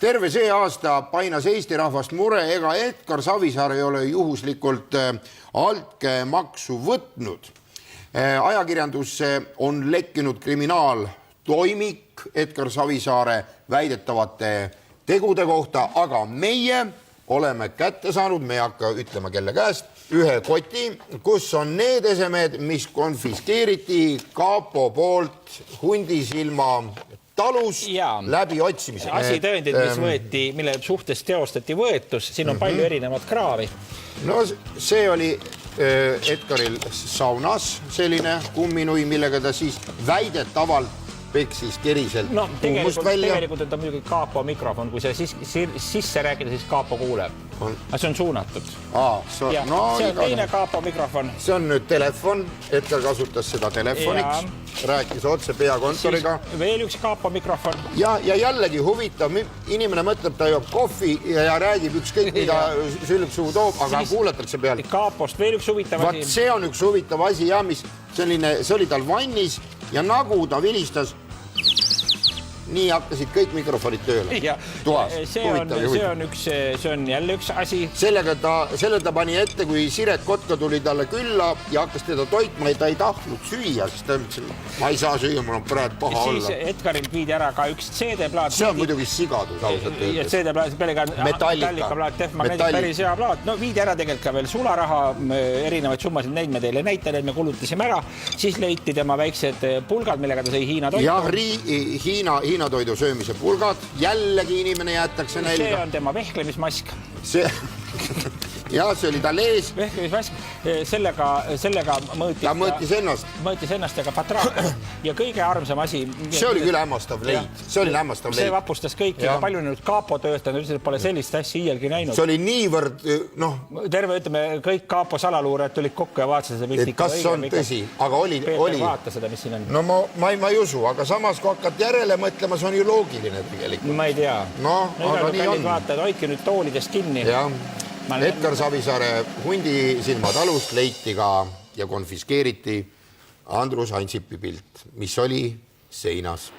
Terve see aasta painas Eesti rahvast mure, ega Edgar Savisaar ei ole juhuslikult altkäemaksu võtnud. Ajakirjandusse on lekkinud kriminaaltoimik Edgar Savisaare väidetavate tegude kohta, aga meie oleme kätte saanud, me ei hakka ütlema kelle käest, ühe koti, kus on need esemed, mis konfiskeeriti kapo poolt Hundisilma talus läbi otsimise. Asitõendid, mis võeti, mille suhtes teostati võetus, siin on palju erinevat kraavi. No see oli Edgaril saunas selline kumminui, millega ta siis väidetavalt peksis keriselt kuumust välja. Tegelikult on muidugi Kaapo mikrofon, kui see sisse rääkida, siis Kaapo kuuleb. Aga see on suunatud. See on teine Kaapo mikrofon. See on nüüd telefon, Edgar kasutas seda telefoniks, rääkis otse peakontoriga. Veel üks Kaapo mikrofon. Ja jällegi huvitav, inimene mõtleb, ta joob kohvi ja räägib ükskõik, mida sülg suu toob, aga kuulatakse pealt. Kaapost veel üks huvitav asi. See on üks huvitav asi, see oli tal vannis ja nagu ta vilistas, nii hakkasid kõik mikrofonid tööle. See on jälle üks asi. Selle ta pani ette, kui Siret Kotka tuli talle külla ja hakkas teda toitma ja ta ei tahtnud süüa, sest ta ütles, ma ei saa süüa, mul on praegu paha olla. Siis Edgarilt viidi ära ka üks CD-plaat. See on muidugi sigadus ausalt öeldes. CD-plaat, pelega metallikaplaat, päris hea plaat. No viidi ära tegelikult ka veel sularaha, erinevaid summasid, neid me teile näitan, et me kulutasime ära. Siis leiti tema väiksed pulgad, millega ta sai Hiina toitu. Ja Hiina toidu söömise pulgad, jällegi inimene jäetakse nälga. See on tema vehklemismask. Ja see oli tal ees. Vehklemismask, sellega mõõtis ennast ja ka patraak. Ja kõige armsam asi. See oli küll hämmastav leid. See vapustas kõiki, aga palju nüüd Kaapo töötanud, ütles, et pole sellist asja iialgi näinud. See oli niivõrd, terve, ütleme, kõik Kaapo salaluured tulid kokku ja vaatasid seda pilti. Kas on tõsi, aga oli. Vaata seda, mis siin on. No ma ei usu, aga samas kui hakkad järele mõtlema, see on ju loogiline tegelikult. Ma ei tea. Aga nii on. Hoidke nüüd toolidest kinni. Edgar Savisaare Hundisilma talust leiti ka ja konfiskeeriti Andrus Ansipi pilt, mis oli seinas.